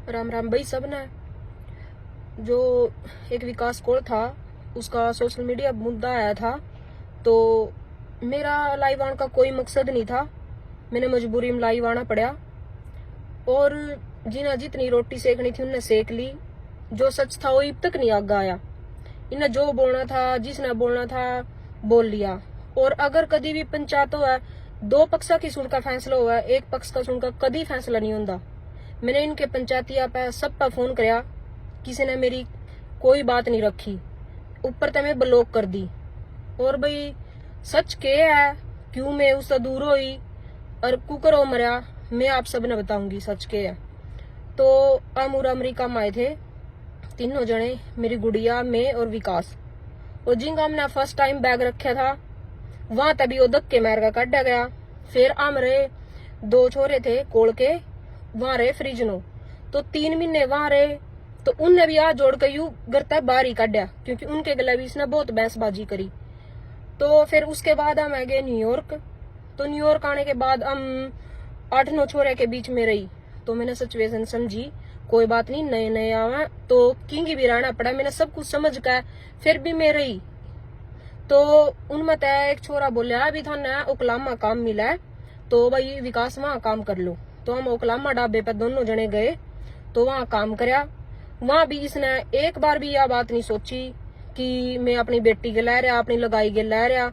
राम राम भाई सब ने। जो एक विकास कौर था उसका सोशल मीडिया मुद्दा आया था, तो मेरा लाइव आने का कोई मकसद नहीं था। मैंने मजबूरी में लाइव आना पड़ा और जिन्हें जितनी रोटी सेकनी थी उन्हें सेक ली। जो सच था वो अब तक नहीं आगे आया। इन्हें जो बोलना था, जिसने बोलना था बोल लिया। और अगर कभी भी पंचायत हुआ, दो पक्षा की सुन का फैसला हुआ, एक पक्ष का सुन का कभी फैसला नहीं होता। मैंने इनके पंचायतिया पे सब पे फोन कराया, किसी ने मेरी कोई बात नहीं रखी, ऊपर ते मैं ब्लॉक कर दी। और भाई सच के है, क्यों मैं उससे दूर हुई और कुकर हो मरा, मैं आप सब ने बताऊंगी सच के है। तो अमूर अमेरिका में आए थे तीनों जने, मेरी गुड़िया, मैं और विकास। और जिनका हमने फर्स्ट टाइम बैग रखा था वहां तभी वो धक्के मार का काटा गया। फिर हमारे दो छोरे थे कोल के, वहां रहे फ्रिज नो, तो 3 महीने वहां रहे। तो उनने भी हाथ जोड़ कर यू घर तक बाहर ही काटा, क्योंकि उनके गले भी इसने बहुत बहसबाजी करी। तो फिर उसके बाद हम आ गए न्यूयॉर्क। तो न्यूयॉर्क आने के बाद हम 8-9 छोरे के बीच में रही। तो मैंने सिचुएशन समझी, कोई बात नहीं, नए नए आवा तो किंग भी रहना पड़ा। मैंने सब कुछ समझ कर फिर भी मैं रही। तो उनमें तय एक छोरा बोलिया, अभी थाने ओकलामा काम मिला है, तो भाई विकास वहां काम कर लो। तो हम ओकलामा ढाबे पर दोनों जने गए, तो वहां काम करया। वहां भी इसने एक बार भी यह बात नहीं सोची कि मैं अपनी बेटी के ला रहा, अपनी लगाई के ला रहा।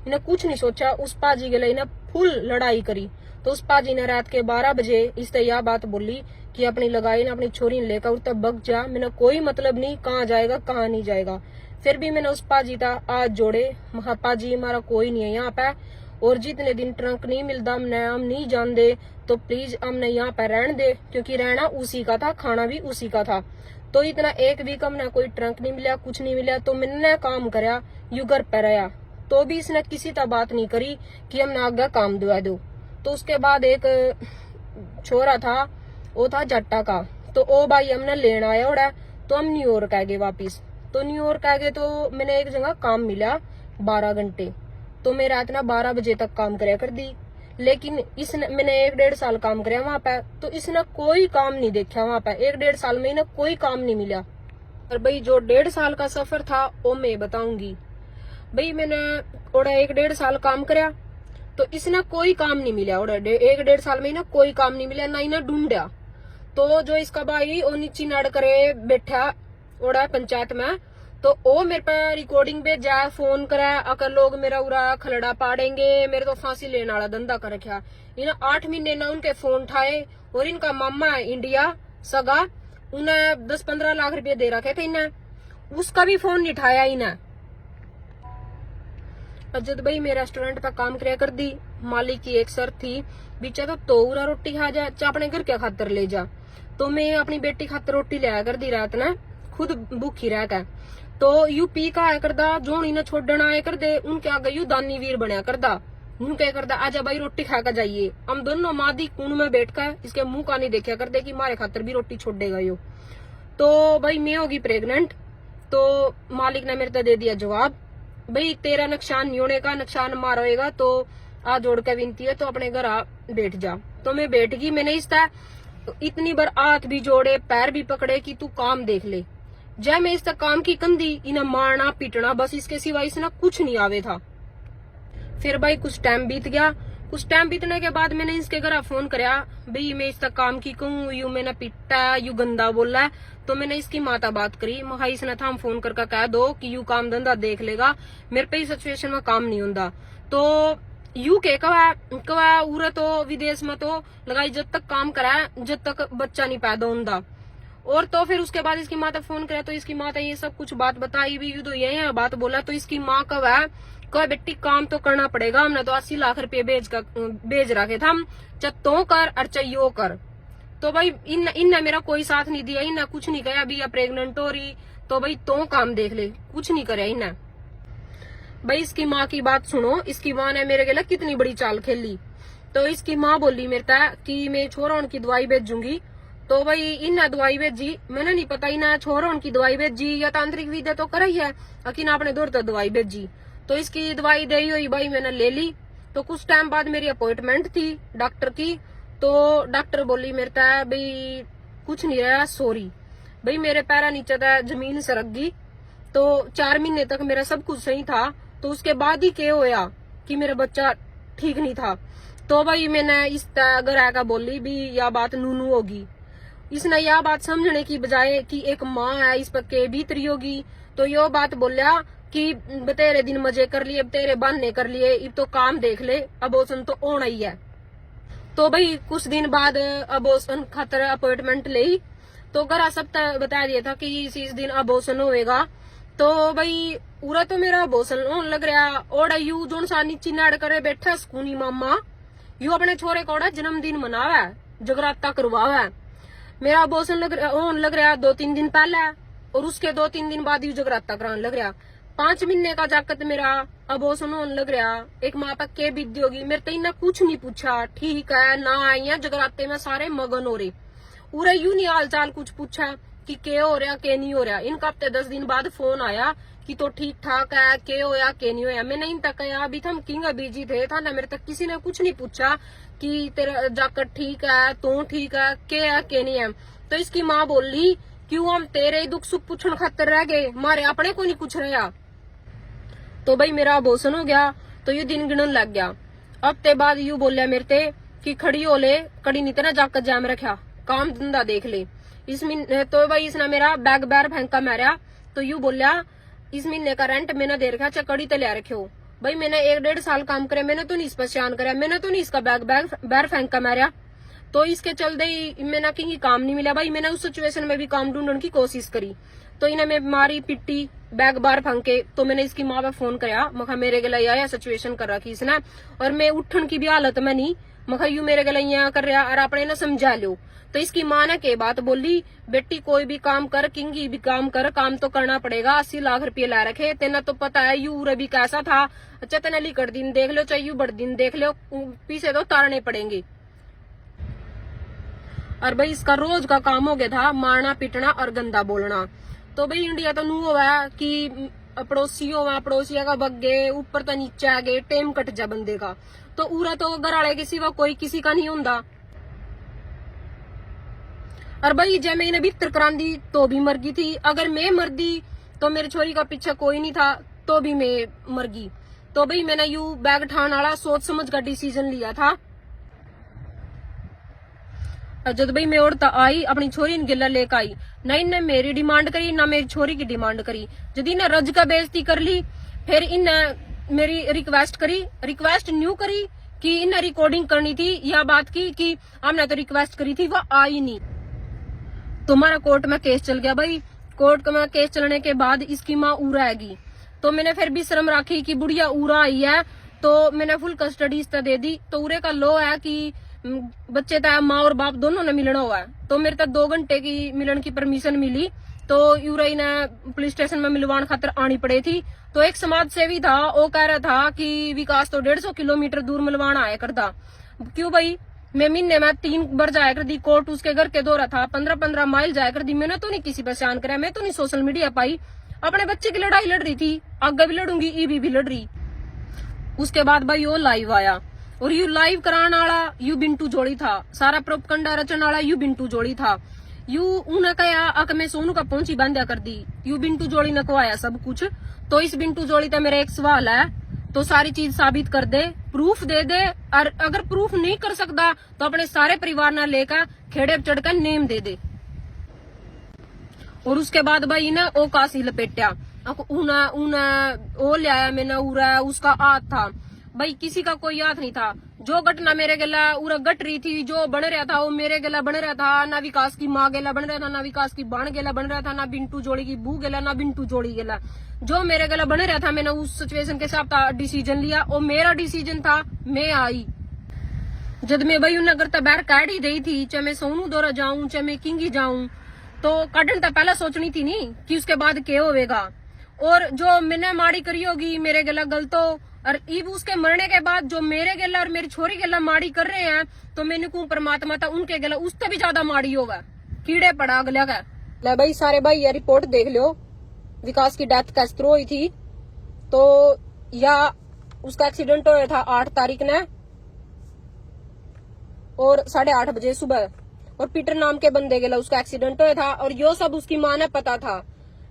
इन्हें कुछ नहीं सोचा। उस पाजी के लिए इन्हें फुल लड़ाई करी। तो उस पाजी ने रात के 12 बजे इससे यह बात बोली कि अपनी लगाई ने अपनी छोरी ने लेकर तब बग जा, मैंने कोई मतलब नहीं कहाँ जाएगा कहाँ नहीं जाएगा। फिर भी मैंने उस पाजी का आज जोड़े, महा पाजी हमारा कोई नहीं है यहाँ पे, और जितने दिन ट्रंक नहीं मिलता हमने, हम नहीं जान दे, तो प्लीज हमने यहाँ पे रहने दे, क्योंकि रहना उसी का था, खाना भी उसी का था। तो इतना एक वीक हमने कोई ट्रंक नहीं मिला, कुछ नहीं मिला। तो मैंने काम करया, यू घर पे रहा, तो भी इसने किसी तरह बात नहीं करी कि हमने आगे काम दिवा दो। तो उसके बाद एक छोरा था, वो था जट्टा का, तो ओ भाई हमने लेना आया उड़ा। तो हम न्यूयॉर्क आ गए वापिस। तो न्यूयॉर्क आ गए तो मैंने एक जगह काम मिला 12 घंटे। तो मैं रात ना 12 बजे तक काम कराया कर दी। लेकिन इसने, मैंने 1-1.5 साल काम कराया वहां पे, तो इसने कोई काम नहीं देखा वहां पे। 1-1.5 साल में इन्हें कोई काम नहीं मिला। और भाई जो 1.5 साल का सफर था वो मैं बताऊंगी। भाई मैंने और 1-1.5 साल काम कराया, तो इसने कोई काम नहीं मिला। और 1-1.5 साल में इन्हें कोई काम नहीं मिला, ना इन्हें ढूंढा। तो जो इसका भाई वो नीची नाड़ करे बैठा ओड़ा पंचायत में, तो वो मेरे पे रिकॉर्डिंग पे जा फोन करे, अगर लोग मेरा उरा खलड़ा पाड़ेंगे, मेरे तो फांसी लेने वाला धंधा कर रखा। इन्हें 8 महीने ना उनके फोन उठाए। और इनका मामा है इंडिया सगा, उन्हें 10-15 लाख रुपए दे रखे थे इन्हें, उसका भी फोन नहीं उठाया इन्हें। जब भाई मैं रेस्टोरेंट पे काम कराया कर दी, मालिक की एक शर्त थी, बीचा तो उरा रोटी खा जा, चा अपने घर क्या खातर ले जा। तो मैं अपनी बेटी खातर रोटी ले आया कर दी रात ना, खुद भूखी रह कर। तो यू पी का आया करदा, जो इन्हें छोड़ना आया कर दे, उनके आगे यू दानी वीर बनया करदा। यूं क्या करदा, आजा भाई रोटी खा कर जाइए। हम दोनों मादी कून में बैठ कर इसके मुंह का नहीं देखा कर दे कि मारे खातर भी रोटी छोड़ेगा यो। तो भाई मैं होगी प्रेग्नेंट। तो मालिक ने मेरे को दे दिया जवाब, भाई तेरा नुकसान नहीं होने का, नुकसान मार होएगा तो आ जोड़ के विनती है, तो अपने घर आ बैठ जा। तो मैं बैठ गई। मैंने इसका इतनी बार हाथ भी जोड़े, पैर भी पकड़े कि तू काम देख ले। जय मैं इस तक काम की कंदी, इन्हें मारना पीटना, बस इसके सिवा इसने कुछ नहीं आवे था। फिर भाई कुछ टाइम बीत गया। कुछ टाइम बीतने के बाद मैंने इसके घर फोन कराया, भाई मैं इस तक काम की कहूँ, यू मैंने पीटा, यू गंदा बोला है। तो मैंने इसकी माता बात करी, महा इसने था हम फोन करके कह दो कि यू काम धंधा देख लेगा, मेरे पे इस सिचुएशन में काम नहीं होता। तो यू के कवा उरे तो विदेश में तो लगाई जब तक काम करा, जब तक बच्चा नहीं पैदा होता। और तो फिर उसके बाद इसकी माता फोन करे, तो इसकी माता ये सब कुछ बात बताई भी, तो यही बात बोला। तो इसकी माँ कहा बेटी काम तो करना पड़ेगा, हमने तो 80 लाख रुपये भेज रखे था, हम तो कर और यो कर। तो भाई इनने मेरा कोई साथ नहीं दिया, इन्हें कुछ नहीं कहा, अभी प्रेग्नेंट हो रही तो भाई तो काम देख ले, कुछ नहीं करे इन्हें। भाई इसकी माँ की बात सुनो, इसकी माँ ने मेरे गला कितनी बड़ी चाल खेली। तो इसकी माँ बोली मेरे था कि मैं छोरा उनकी दवाई भेजूंगी। तो भाई इन्हें दवाई भेजी, मैंने नहीं पता इन्हें छोरा उनकी दवाई भेजी या तांत्रिक विद्या तो कर ही है, लेकिन आपने दूर तक दवाई भेजी। तो इसकी दवाई दी हुई भाई मैंने ले ली। तो कुछ टाइम बाद मेरी अपॉइंटमेंट थी डॉक्टर की। तो डॉक्टर बोली मेरे था भाई कुछ नहीं रहा, सॉरी। भाई मेरे पैरा नीचे था, जमीन सरक गई। तो 4 महीने तक मेरा सब कुछ सही था। तो उसके बाद ही क्या होया कि मेरा बच्चा ठीक नहीं था। तो भाई मैंने इस घर आकर बोली भी यह बात नूनू होगी। इसने यह बात समझने की बजाय कि एक माँ है, इस पर के भीतरी होगी, तो यो बात बोलिया कि तेरे दिन मजे कर लिए, अब तेरे बहाने कर लिए, अब तो काम देख ले, अबॉर्शन तो होना ही है। तो भाई कुछ दिन बाद अबॉर्शन खातर अपॉइंटमेंट ली। तो घर सब बता दिया था कि इस दिन अबॉर्शन होएगा। तो भाई पूरा तो मेरा अबॉर्शन होने लग रहा। और यू जो सा नीचे नाड़ करे बैठा स्कूनी मामा, यू अपने छोरे को जन्मदिन मनावा, जगराता करवावा। मेरा अबॉर्शन होने लग रहा 2-3 दिन पहले, और उसके 2-3 दिन बाद यू जगराता कराने लग रहा। 5 महीने का जाकत मेरा अबॉर्शन होने लग रहा। एक माँ पर के बीती होगी, मेरे तो इन्हें कुछ नहीं पूछा, ठीक है ना आई है, जगराते में सारे मगन हो रहे। पूरा यू नहीं हाल चाल कुछ पूछा कि के हो रहा के नहीं हो रहा। इनका हफ्ते 10 दिन बाद फोन आया कि तो ठीक ठाक है, के होया के नहीं होया। मैंने इन तक कहा अभी हम किंग बीजी थे था ना, मेरे तक किसी ने कुछ नहीं पूछा कि तेरा जाकर ठीक है, तू ठीक है के नहीं है। तो इसकी माँ बोली क्यों हम तेरे दुख सुख पूछने खातर रह गए, मारे अपने को नहीं पूछ रहा। तो भाई मेरा अबॉर्शन हो गया। तो ये दिन गिनन लग गया। हफ्ते बाद यू बोलिया मेरे ते कि खड़ी हो ले, कड़ी नहीं तेना जाकर जाम रखा, काम धंधा देख ले। इस महीने तो भाई इसने मेरा बैग बैर फेंका मारा। तो यू बोलिया इस महीने का रेंट मैंने दे रखा, कड़ी तो ले रखे हो। भाई मैंने 1-1.5 साल काम करे, मैंने तो नहीं इस पर शान कराया, मैंने तो नहीं इसका बैग बैर फेंका मारा। तो इसके चलते ही मैंने कहीं काम नहीं मिला। भाई मैंने उस सिचुएशन में भी काम ढूंढने की कोशिश करी। तो इन्हें मैं मारी पिट्टी, बैग बार फंके। तो मैंने इसकी माँ पे फोन कराया, मखा मेरे गला आया सिचुएशन कर रखी इसने, और मैं उठन की भी हालत में नहीं, मखा यू मेरे गला यहाँ कर रहा और अपने ना समझा लो। तो इसकी माँ ने के बात बोली, बेटी कोई भी काम कर, किंगी भी काम कर, काम तो करना पड़ेगा। 80 लाख रुपये ला रखे, तेना तो पता है यू रवि कैसा था। अच्छा तेना लिकड़ दिन देख लो चाहे यू बड़ दिन देख लो, पीछे तो तारने पड़ेंगे। और भाई इसका रोज का काम हो गया था मारना पीटना और गंदा बोलना। तो भाई इंडिया तो नू हुआ कि पड़ोसियों में पड़ोसिया का बग्गे ऊपर तो नीचे आ गए, टेम कट जा बंदे का। तो उरा तो घर वाले के सिवा कोई किसी का नहीं होता। और भाई जब मैं इन्हें भीतर करांदी तो भी मर गई थी, अगर मैं मर दी तो मेरे छोरी का पीछे कोई नहीं था तो भी मैं मर गई। तो भाई मैंने यू बैग ठान वाला सोच समझ का डिसीजन लिया था। जब भाई मैं औरत आई अपनी छोरी गिला लेकर आई, ना इन्हें मेरी डिमांड करी ना मेरी छोरी की डिमांड करी। जब इन्हें रज का बेइज्जती कर ली, फिर इन्हें मेरी रिक्वेस्ट न्यू करी कि इन्हें रिकॉर्डिंग करनी थी, या बात की कि हमने तो रिक्वेस्ट करी थी, वह आई नहीं। तुम्हारा कोर्ट में केस चल गया। भाई कोर्ट में केस चलने के बाद इसकी माँ उरा आएगी। तो मैंने फिर भी शर्म रखी कि बुढ़िया उरा आई है, तो मैंने फुल कस्टडी इसका दे दी। तो उरे का लो है कि बच्चे तो माँ और बाप दोनों ने मिलना हुआ है। तो मेरे तक 2 घंटे की मिलन की परमिशन मिली। तो यूराई ने पुलिस स्टेशन में मिलवाने खातर आनी पड़ी थी। तो एक समाज सेवी था, वो कह रहा था कि विकास तो 150 किलोमीटर दूर मिलवाना आया करता। क्यों भाई मैं महीने में 3 बार जाया कर दी कोर्ट, उसके घर के दौरा था 15-15 माइल जाया कर दी। मैंने तो नहीं किसी परेशान कराया, मैं तो नहीं सोशल मीडिया पाई, अपने बच्चे की लड़ाई लड़ रही थी, आगे भी लड़ूंगी, ई भी लड़ रही। उसके बाद भाई वो लाइव आया, और यू लाइव कराने वाला यू बिंटू जोड़ी था, सारा प्रोपगंडा रचने वाला यू बिंटू जोड़ी था। यू उन्हें कहा आके मैं सोनू का पहुंची बांधा कर दी, यू बिंटू जोड़ी ने कवाया सब कुछ। तो इस बिंटू जोड़ी का मेरा एक सवाल है, तो सारी चीज साबित कर दे, प्रूफ दे दे, और अगर प्रूफ नहीं कर सकता तो अपने सारे परिवार ने लेकर खेड़े चढ़कर नेम दे दे। और उसके बाद भाई ना ओ काशी लपेटा, वो ले आया मैंने उरा, उसका हाथ था। भाई किसी का कोई हाथ नहीं था। जो घटना मेरे गला उरा घट रही थी, जो बन रहा था वो मेरे गला बन रहा था। ना विकास की माँ गेला बन रहा था, ना विकास की बाण गेला बन रहा था, ना बिंटू जोड़ी की बू गेला, ना बिंटू जोड़ी गेला। जो मेरे गला बन रहा था मैंने उस सिचुएशन के हिसाब था डिसीजन लिया, और मेरा डिसीजन था मैं आई। जब मैं भाई उन्हें अगर बाहर काट ही रही थी, चाहे मैं सोनू दौरा जाऊं चाहे मैं किंगी जाऊं, तो काटन तो पहला सोचनी थी नहीं कि उसके बाद क्या होगा। और जो मैंने माड़ी करी होगी मेरे गला गलतो, और इब उसके मरने के बाद जो मेरे गला और मेरी छोरी गला माड़ी कर रहे हैं, तो मैंने को परमात्मा था उनके गला उससे भी ज्यादा माड़ी होगा, कीड़े पड़ा गला का। ले भाई सारे भाई ये रिपोर्ट देख लो, विकास की डेथ किस तरह हुई थी। तो या उसका एक्सीडेंट हुआ था 8 तारीख ने, और 8:30 बजे सुबह, और पीटर नाम के बंदे गेला उसका एक्सीडेंट हुआ था और यो सब उसकी माँ ने पता था।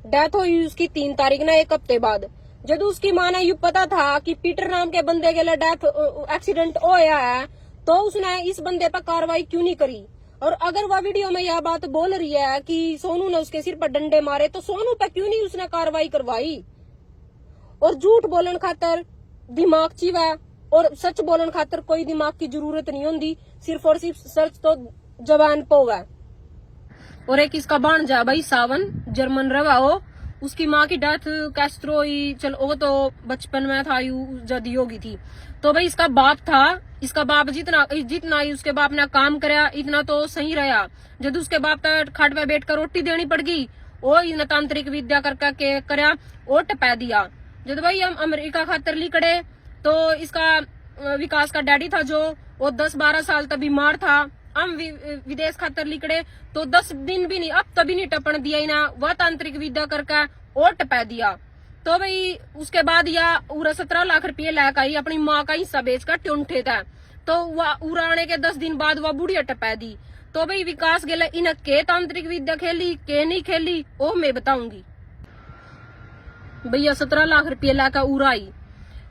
डेथ हुई उसकी 3 तारीख ना, 1 हफ्ते बाद। जब उसकी माँ ने यू पता था कि पीटर नाम के बंदे गेला डेथ एक्सीडेंट होया है, तो उसने इस बंदे पर कार्रवाई क्यों नहीं करी? और अगर वह वीडियो में यह बात बोल रही है कि सोनू ने उसके सिर पर डंडे मारे, तो सोनू पे क्यों नहीं उसने कार्रवाई करवाई? और झूठ बोलन खातर दिमाग चाहिए और सच बोलन खातर कोई दिमाग की जरूरत नहीं होती, सिर्फ और सिर्फ सच तो जबान पे होगा। और एक इसका भांजा भाई सावन, जर्मन रवा हो, उसकी माँ की डेथ कैस्ट्रो ही, चलो वो तो बचपन में था, जदी होगी थी। तो भाई इसका बाप था, इसका बाप जितना ही उसके बाप ने काम कराया इतना तो सही रहा। जब उसके बाप का खाट पे बैठ कर रोटी देनी पड़ गई, वो इसने तांत्रिक विद्या करके कराया और टपा दिया। जब भाई हम अमेरिका खातर लिखड़े, तो इसका विकास का डैडी था जो, वो 10-12 साल तक बीमार था। हम विदेश खातर लिखड़े तो 10 दिन भी नहीं, अब तभी नहीं टपन दिया ही ना, वह तांत्रिक विद्या करके और टपा दिया। तो भाई उसके बाद या पूरा 17 लाख रुपये लायक आई, अपनी माँ का हिस्सा बेचकर ट्यूंठे था। तो वह उड़ाने के 10 दिन बाद वह बुढ़िया टपा दी। तो भाई विकास गेला इन के तांत्रिक विद्या खेली के नहीं खेली वो मैं बताऊंगी। भैया 17 लाख रुपये लाकर उड़ाई,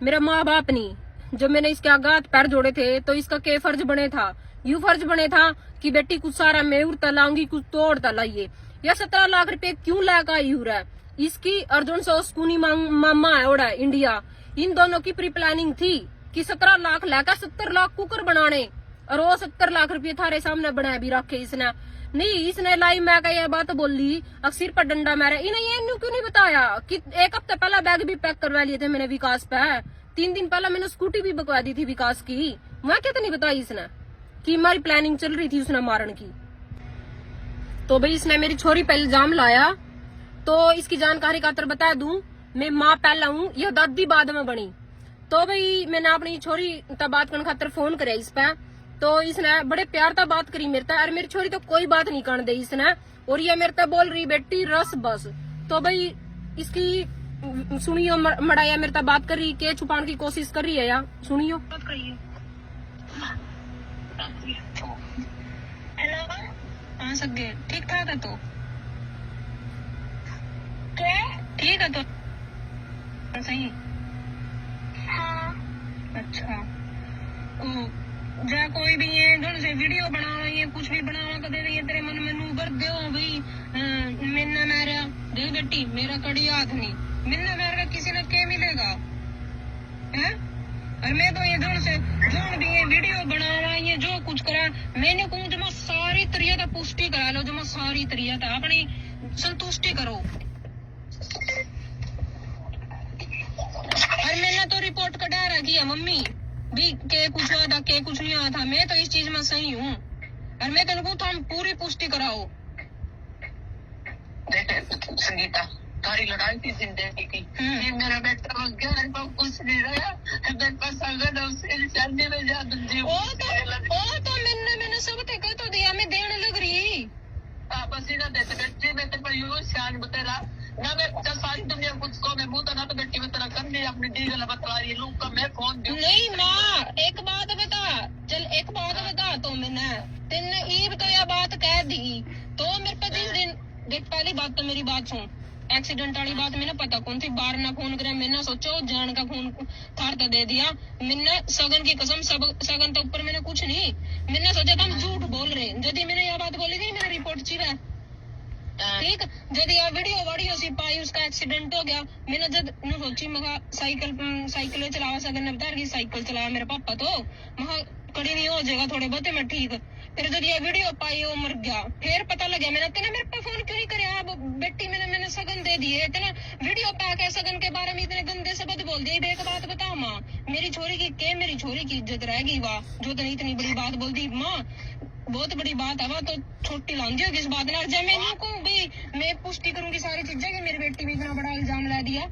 मेरा माँ बाप नहीं। जब मैंने इसके आगात पैर जोड़े थे तो इसका के फर्ज बने था, यू फर्ज बने था कि बेटी कुछ सारा मैं उड़ता लाऊंगी, कुछ तोड़ता लाइए। यह 17 लाख रुपए क्यों लाकर आई उड़ा? इसकी अर्जुन से स्कूनी मामा है ओड़ा इंडिया, इन दोनों की प्री प्लानिंग थी कि 17 लाख लाकर 70 लाख कुकर बनाने, और वो 70 लाख रुपये थारे सामने बनाया भी रखे इसने नहीं। इसने लाई मैं का ये बात बोली, सिर पर डंडा मारे, इन्हें ये क्यों नहीं बताया कि 1 हफ्ते पहला बैग भी पैक करवा लिए थे मैंने विकास पे, 3 दिन पहला मैंने स्कूटी भी बकवा दी थी विकास की। मैं क्या तो नहीं बताई इसने कि हमारी प्लानिंग चल रही थी उसने मारन की। तो भाई इसने मेरी छोरी पे इल्जाम लाया, तो इसकी जानकारी खातर बता दूं, मैं माँ पहला हूँ, यह दादी बाद में बनी। तो भाई मैंने अपनी छोरी तब बात करने खातर फोन करे इस पे, तो इसने बड़े प्यार तक बात करी मेरे तक, और मेरी छोरी तो कोई बात नहीं करने दी इसने, और ये मेरे तक बोल रही बेटी रस बस। तो भाई इसकी सुनियो मड़ाया मेरे तक बात कर रही, के छुपाने की कोशिश कर रही है या सुनियो बात करिए। हेलो, हाँ सगे ठीक ठाक है? तो क्या? ठीक है तो सही। हाँ। अच्छा जा कोई भी ये ढंग से वीडियो बनाना, ये कुछ भी बनाना कदे ये तेरे मन में नू कर दो भाई, मैंने मेरा देख बेटी मेरा कड़ी याद नहीं, मैंने मेरा किसी ने क्या मिलेगा है? और मैं तो ये ढंग से जो भी ये वीडियो बनाना, ये जो कुछ करा, मैंने कहूँ जमा सारी तरीका पुष्टि करा लो, जमा सारी तरीका अपनी संतुष्टि करो। और मैंने तो रिपोर्ट कटा रखी है मम्मी भी, के कुछ हुआ था के कुछ नहीं हुआ था, मैं तो इस चीज में सही हूँ, और मैं तेन को हम पूरी पुष्टि कराओ। संगीता तारी लड़ाई थी जिंदगी की, ये मेरा बेटा बन गया, मेरे पास कुछ नहीं रहा, मेरे पास अगर उससे शादी में जा दूंगी। ओ तो मैंने सब ते कह तो दिया, मैं देने लग रही। बस इधर देते बेटी में तेरे पर यूं शान बतेरा ना, मैं सारी दुनिया कुछ को मैं मुंह ना तो बेटी में तेरा करनी अपनी डीगल बतला रही लोग का मैं फोन दूं। नहीं माँ एक बात बता, चल एक बात बता, तो मैंने तेने ईब तो यह बात कह दी, तो मेरे पे जिस दिन देख, पहली बात तो मेरी बात सुन, एक्सीडेंट वाली बात मैंने पता कौन थी, बार ना फोन करे, मैंने सोचो जान का फोन थार तो दे दिया, मैंने सगन की कसम, सगन तो ऊपर मैंने कुछ नहीं, मैंने सोचा था हम झूठ बोल रहे, यदि मैंने यह बात बोली थी मेरा रिपोर्ट चिरा ठीक, जब यह वीडियो वीडियो सी पाई उसका एक्सीडेंट हो गया, मैंने जब सोची मगा साइकिल चलावा सगन बता रही, साइकिल चलाया मेरे पापा, तो महा कड़ी नहीं हो जाएगा थोड़े बहुत मैं ठीक। फिर जब ये वीडियो पाई वो मर गया, फिर पता लगा मैंने तेना मेरे पे फोन क्यों नहीं करे, अब बेटी मैंने सगन दे दिए, तेना वीडियो पा के सगन के बारे में इतने गंदे शब्द बोल दिए। एक बात बता माँ, मेरी छोरी की के मेरी छोरी की इज्जत रहेगी वाह, जो तेने इतनी बड़ी बात बोल दी माँ, बहुत बड़ी बात है, वह तो छोटी लाऊंगी होगी इस बात ने। जब मैं यूं कहूँ भी मैं पुष्टि करूंगी सारी चीजें कि मेरी बेटी में इतना बड़ा इल्जाम ला दिया,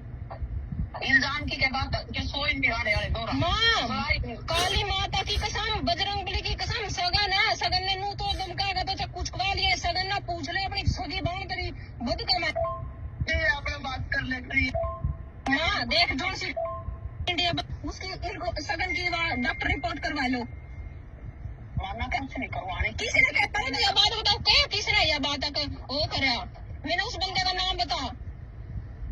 इल्जाम की क्या बात है, सोई नहीं आने वाले दो माँ, काली माता की कसम, बजरंगबली की कसम, सगन है, सगन ने नू तो धमकाएगा तो कुछ खवा लिए, सगन ना पूछ ले अपनी सगी बाण तेरी बुद्ध का मैं अपने बात कर लेती माँ, देख जो सी इंडिया उसकी इनको सगन की डॉक्टर रिपोर्ट करवा लो, माना कुछ नहीं करवाने किसी ने कहता है बात बात है वो करया, मैंने उस बंदे का नाम बता।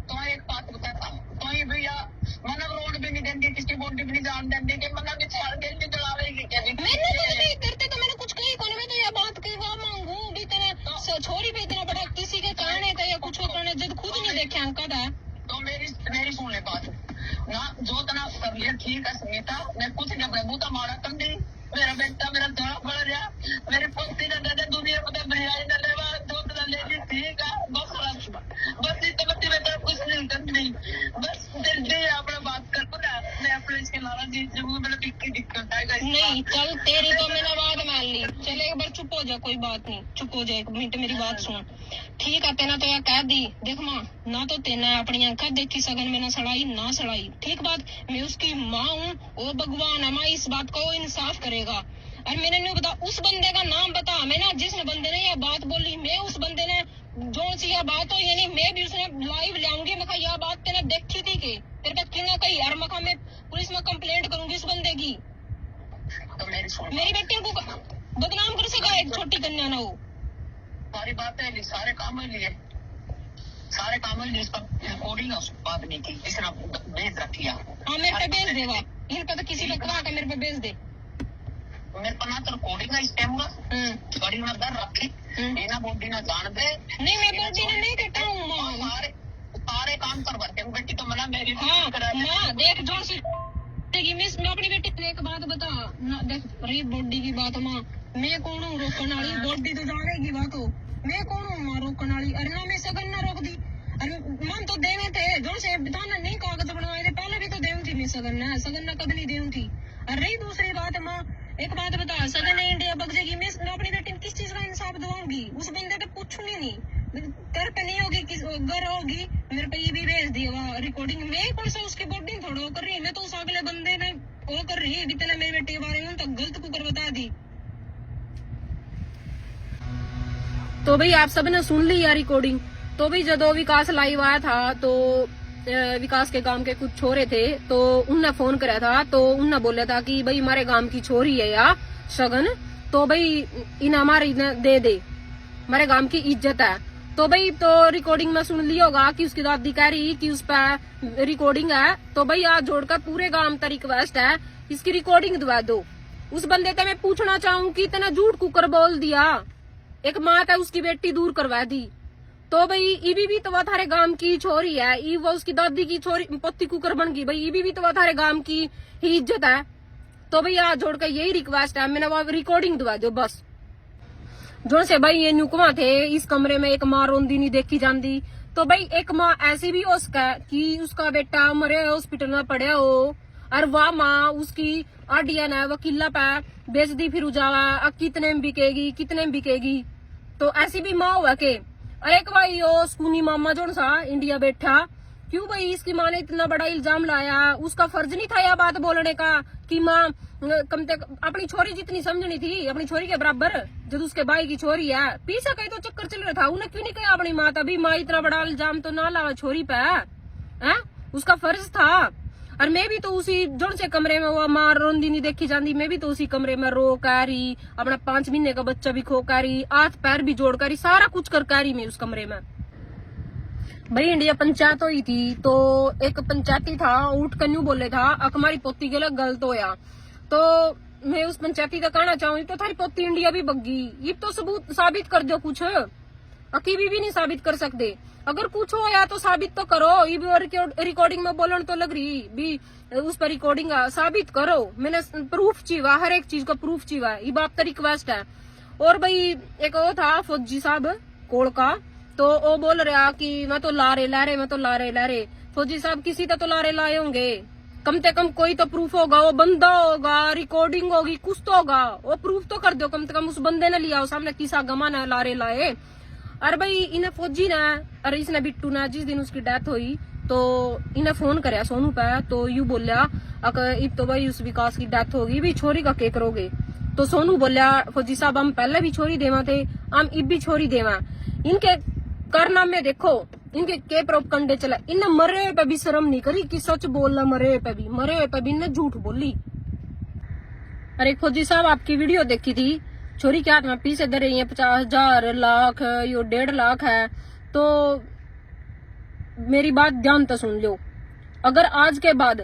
तो एक बात बताता तो ये भैया मतलब रोड भी नहीं देंगे, किसकी बॉडी भी नहीं जान देंगे कि मतलब कि चार दिन भी चलावेगी क्या भी। मैंने तो नहीं करते तो मैंने कुछ कही कौन, मैं तो ये बात की मांगू भी तेरे छोरी पे इतना बड़ा किसी के कहने का या कुछ करने जब खुद नहीं देखे अंका था। तो मेरी सुन ले बात ना, जो तना कर लिया ठीक है सुनीता, मैं कुछ नहीं अपने मुंह तो मारा कर दी, मेरा बेटा मेरा थोड़ा बढ़ गया, मेरे पोती ने दे दुनिया में भैया ने लेवा दूध ना ले ली, ठीक है बस इतने बच्चे में तो कुछ नहीं करनी, बस जल्दी अपना बात कर ना, मैं अपने इसके अलावा जी जब मेरा दिक्कत आएगा नहीं। चल तेरी तो मैंने बात मान ली, चल एक बार चुप हो जा, कोई बात नहीं, चुप हो जा, एक मिनट मेरी बात सुन। ठीक है तेना तो यह कह दी, देख माँ ना तो तेना अपनी आंखा देखी सगन में ना सड़ाई ना सड़ाई, ठीक बात, मैं उसकी माँ हूँ, वो भगवान है, माँ इस बात को वो इंसाफ करेगा। और मैंने नहीं बता उस बंदे का नाम बता, मैं ना जिस बंदे ने यह बात बोली, मैं उस बंदे ने जो सी यह बात हो यानी मैं भी उसने लाइव लाऊंगी, मैं यह बात तेने देखी थी कि तेरे पे क्यों ना कही, और मैं पुलिस में कंप्लेंट करूंगी उस बंदे की। तो मेरी बेटी को बदनाम कर सका एक छोटी कन्या ना हो। सारी बातें सारे काम लिए इसका रिकॉर्डिंग उस बात नहीं की, इसने भेज रखी है। हाँ मेरे पे भेज देगा, इन पे तो किसी पे कहा मेरे पे भेज दे। मेरे पर ना तो रिकॉर्डिंग है इस टाइम का बड़ी ना दर रखी, ये ना बॉडी ना जान दे। नहीं मैं बॉडी ने नहीं कहता हूँ माँ, सारे काम करवा के बेटी तो मना मेरी। हाँ माँ देख जो सी मैं अपनी बेटी से एक बात बता ना, देख रही बॉडी की बात माँ, मैं कौन हूँ रोकने वाली, बॉडी तो जानेगी बात हो, मैं कौन हूँ माँ रोकने वाली, अरे ना मैं सगन ना रोक दी, अरे मन तो देवे थे जो से बिताना नहीं कागज बनवाए थे, पहले भी तो देव थी मैं सगन ना कद नहीं देव थी। और रही दूसरी बात माँ, एक बात बता, सगन इंडिया बग जाएगी, मैं अपनी बेटी किस चीज का इंसाफ दूंगी, उस बंदे तो पूछूंगी नहीं, कर पे नहीं होगी घर होगी, मेरे पे ये भी भेज दिया रिकॉर्डिंग, मैं कौन सा उसकी बॉडी थोड़ा कर रही, मैं तो उस अगले बंदे ने वो कर रही है, इतने मेरे बेटे के बारे में तो गलत कुकर बता दी। तो भाई आप सबने सुन ली यार रिकॉर्डिंग। तो भाई जब विकास लाइव आया था तो विकास के गांव के कुछ छोरे थे, तो उनने फोन कराया था, तो उनने बोला था कि भाई हमारे गांव की छोरी है या शगन, तो भाई इन हमारे दे दे, हमारे गांव की इज्जत है। तो भाई तो रिकॉर्डिंग में सुन लिया होगा कि उसकी दादी कह रही कि उस पर रिकॉर्डिंग है, तो भाई आज जोड़कर पूरे गांव का रिक्वेस्ट है इसकी रिकॉर्डिंग दबा दो। उस बंदे से मैं पूछना चाहूँ कि इतना झूठ कुकर बोल दिया, एक माँ था उसकी बेटी दूर करवा दी, तो भाई ईबी भी तो थारे गांव की छोरी है, ई वो उसकी दादी की छोरी पत्ती कुकर बन गई, भाई ईबी भी तो थारे गांव की ही इज्जत है। तो भाई आज जोड़कर यही रिक्वेस्ट है, मैंने वो रिकॉर्डिंग दबा दो बस। जो से भाई ये नुकवा थे इस कमरे में एक माँ रोंदी नहीं देखी जाती, तो भाई एक माँ ऐसी भी हो सका कि उसका बेटा मरे हॉस्पिटल में पड़े हो और वह माँ उसकी आडियन है वकीला पे बेच दी, फिर उजावा कितने में बिकेगी, तो ऐसी भी माँ हुआ के। और एक भाई यो स्कूनी मामा जो सा इंडिया बैठा, क्यों भाई इसकी माँ ने इतना बड़ा इल्जाम लाया, उसका फर्ज नहीं था यह बात बोलने का कि माँ कम से कम अपनी छोरी जितनी समझनी थी अपनी छोरी के बराबर, जब उसके भाई की छोरी है पीछे कहीं तो चक्कर चल रहा था, उन्हें क्यों नहीं कहा अपनी माँ तभी माँ इतना बड़ा इल्जाम तो ना लावा छोरी पे है, उसका फर्ज था। और मैं भी तो उसी जोन से कमरे में वो माँ रोंदी नहीं देखी जाती, मैं भी तो उसी कमरे में रो कैरी, अपना 5 महीने का बच्चा भी खो कैरी, हाथ पैर भी जोड़ कैरी, सारा कुछ कर कैरी मैं उस कमरे में। भाई इंडिया पंचायत हुई थी, तो एक पंचायती था उठ कन्यू बोले था हमारी पोती के लिए गलत होया, तो मैं उस पंचायती का कहना चाहूँ तो थारी पोती इंडिया भी बग्गी, ये तो सबूत साबित कर दो कुछ, अकीबी भी नहीं साबित कर सकते, अगर कुछ हो या तो साबित तो करो, ये भी रिकॉर्डिंग में बोलन तो लग रही भी उस पर रिकॉर्डिंग साबित करो, मैंने प्रूफ चाहिए, हर एक चीज का प्रूफ चाहिए, ये बात तो रिक्वेस्ट है। और भाई एक वो था फौजी साहब कोल का, तो वो बोल रहा कि मैं तो लारे, फौजी साहब किसी तो लारे लाए होंगे, कम से कम कोई तो प्रूफ होगा, वो बंदा होगा, रिकॉर्डिंग होगी, कुछ तो होगा, वो प्रूफ तो कर दो, कम से कम उस बंदे ने लिया सामने किसा गमा न लारे लाए। और भाई इन्हें फौजी ने और इसने बिट्टू ने जिस दिन उसकी डेथ हुई तो इन्हें फोन कराया सोनू पे, तो यू बोलिया अब तो भाई उस विकास की डेथ होगी भी छोरी का के करोगे, तो सोनू बोलिया फौजी साहब हम पहले भी छोरी देवा थे, हम इब भी छोरी देवा, इनके कारनामे देखो, इनके के प्रोपगंडे चला, इन्हें मरे पे भी शर्म नहीं करी कि सच बोलना, मरे पे भी इन्हें झूठ बोली। अरे फौजी साहब आपकी वीडियो देखी थी, छोरी के हाथ में पैसे दे रही है 50,000 लाख यो 1.5 लाख है। तो मेरी बात ध्यान से सुन लो, अगर आज के बाद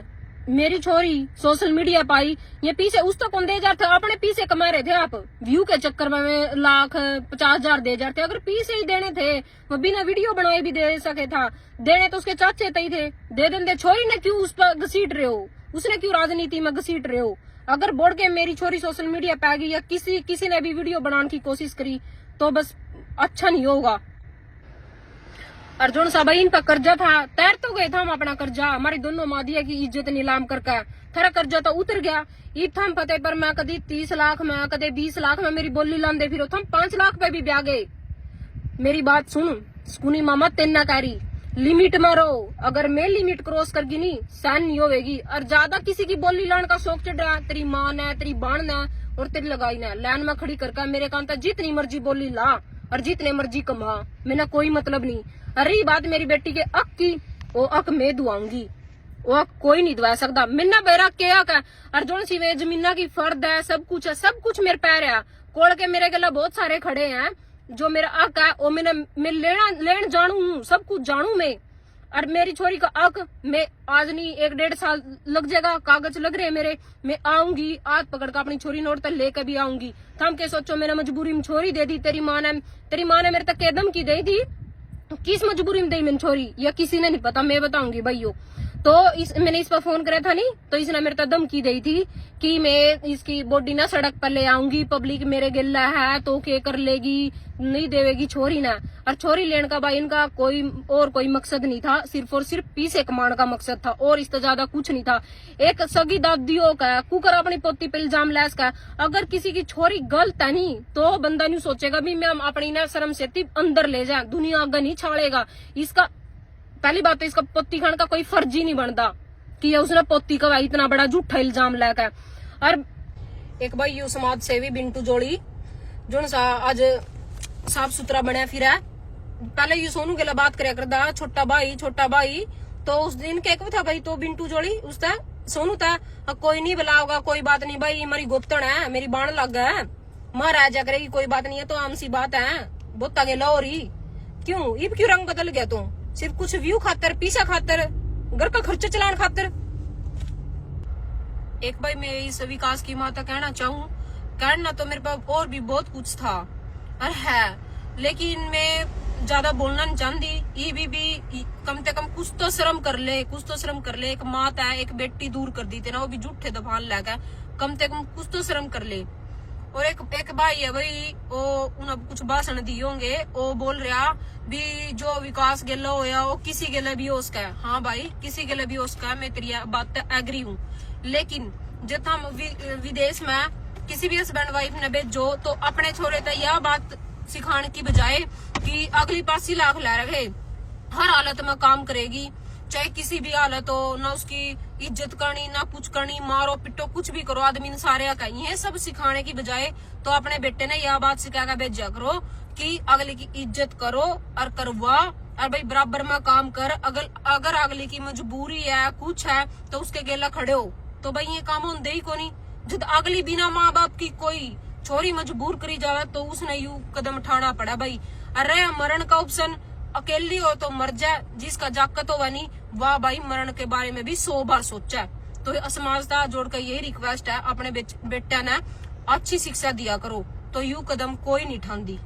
मेरी छोरी सोशल मीडिया पाई, ये पीछे उस तो कौन दे जार थे, अपने पीछे कमा रहे थे आप व्यू के चक्कर में, लाख 50,000 दे जार थे। अगर पीछे ही देने थे वो बिना वीडियो बनाए भी दे सके था, देने तो उसके चाचे तय थे, दे देंगे। छोरी ने क्यों उस पर घसीट रहे हो, उसने क्यों राजनीति में घसीट रहे हो? अगर बोल के मेरी छोरी सोशल मीडिया पे आ गई या किसी ने भी वीडियो बनाने की कोशिश करी तो बस अच्छा नहीं होगा। अर्जुन साहब इन पर कर्जा था, तैर तो गए था हम अपना कर्जा, हमारी दोनों मादिया की इज्जत नीलाम करके, थारा कर्जा तो उतर गया। ईद थम फतेह पर मैं कभी 30 लाख में, कभी 20 लाख में मेरी बोली लांदे फिर थम 5 लाख पे भी ब्याह गए। मेरी बात सुन सुनी मामा, तेना कारी लिमिट में रहो। अगर मैं लिमिट क्रॉस कर गई नहीं सहन नहीं होगी। और ज्यादा किसी की बोली लाने का शौक चढ़ रहा है, तेरी माँ ने, तेरी बाण ने और तेरी लगाई ने लाइन में खड़ी करके मेरे कान तक जितनी मर्जी बोली ला और जितने मर्जी कमा, मैंने कोई मतलब नहीं। अरे बात मेरी बेटी के अक की, वो अक मैं दुआऊंगी, वो अक कोई नहीं दुआ सकता। मिन्ना बेरा के अक है अर्जुन सिवे जमीना की फर्द है, सब कुछ है, सब कुछ मेरे पैर है। कोल के मेरे गला बहुत सारे खड़े हैं, जो मेरा अक है वो मैं लेन जानू हूँ, सब कुछ जानू मैं। और मेरी छोरी का अक मैं आज नहीं 1-1.5 साल लग जाएगा, कागज लग रहे मेरे, मैं आऊंगी हाथ पकड़ कर अपनी छोरी नोट तक लेकर भी आऊंगी। थम के सोचो मैंने मजबूरी में छोरी दे दी, तेरी माँ ने मेरे तक कदम की दी थी, किस मजबूरी में दी मैंने छोरी या किसी ने नहीं पता, मैं बताऊंगी भाइयों। तो मैंने इस पर फोन करा था नहीं, तो इसने मेरे तक धमकी दी थी कि मैं इसकी बॉडी ना सड़क पर ले आऊंगी, पब्लिक मेरे गिल्ला है तो के कर लेगी, नहीं देवेगी छोरी ना। और छोरी लेने का भाई इनका कोई मकसद नहीं था, सिर्फ और सिर्फ पैसे कमाने का मकसद था, और इससे ज्यादा कुछ नहीं था। एक सगी दादियों का कुकर अपनी पोती पे इल्जाम लैस का, अगर किसी की छोरी गलत है नहीं तो बंदा नहीं सोचेगा भी मैं अपनी ना शर्म से अंदर ले जाए, दुनिया आगे नहीं छाड़ेगा। इसका पहली बात तो इसका पोती खान का कोई फर्ज ही नहीं बनता कि उसने पोती का इतना बड़ा झूठा इल्जाम लेकर। और एक भाई यू समाज सेवी बिंटू जोड़ी जो सा आज साफ सुथरा बनया फिर है, पहले यू सोनू के लिए बात करे करदा छोटा भाई, तो उस दिन क्या था भाई, तो बिंटू जोड़ी उसका सोनू था, कोई नहीं बुला होगा, कोई बात नहीं भाई, हमारी गोप्तन है, मेरी बाण लग गया, महाराजा करेगी, कोई बात नहीं है, तो आम सी बात है, बहुत आगे लो रही क्यों इब क्यों रंग बदल गया तू, सिर्फ कुछ व्यू खातर, पीछा खातर, घर का खर्चा चलाने खातर। एक भाई मैं इस विकास की माता कहना तो मेरे पास और भी बहुत कुछ था और है, लेकिन मैं ज्यादा बोलना नहीं चाहती। ये भी कम से कम कुछ तो शर्म कर ले, एक माता है, एक बेटी दूर कर दी थे ना, वो भी झूठे दफान लगा, कम से कम कुछ तो शर्म कर ले। और एक भाई है भाई, वो उन्हें कुछ भाषण दिए होंगे, वो बोल रहा भी जो विकास गेला होया वो किसी गेला भी हो उसका है। हाँ भाई किसी गेला भी हो उसका है, मैं तेरी बात एग्री हूँ, लेकिन जब हम विदेश में किसी भी हस्बैंड वाइफ ने भेजो तो अपने छोरे तक यह बात सिखाने की बजाय कि अगली 5 लाख ला रहे, हर हालत में काम करेगी, चाहे किसी भी हालत हो, ना उसकी इज्जत करनी, ना कुछ करनी, मारो पिटो कुछ भी करो, आदमी ने सारे का ये सब सिखाने की बजाय तो अपने बेटे ने यह बात सिखा कर भेजा करो कि अगले की इज्जत करो और करवा, और भाई बराबर में काम कर। अगर अगले की मजबूरी है कुछ है तो उसके गेला खड़े हो, तो भाई ये काम होंगे ही को नहीं। जब अगली बिना माँ बाप की कोई छोरी मजबूर करी जावे तो उसने यू कदम उठाना पड़ा भाई। अरे मरण का ऑप्शन अकेली हो तो मर जाए, जिसका जाकत हो नहीं वाह भाई मरण के बारे में भी 100 बार सोचा है। तो समाज का जोड़कर यही रिक्वेस्ट है, अपने बेटा ने अच्छी शिक्षा दिया करो, तो यू कदम कोई नहीं उठाती।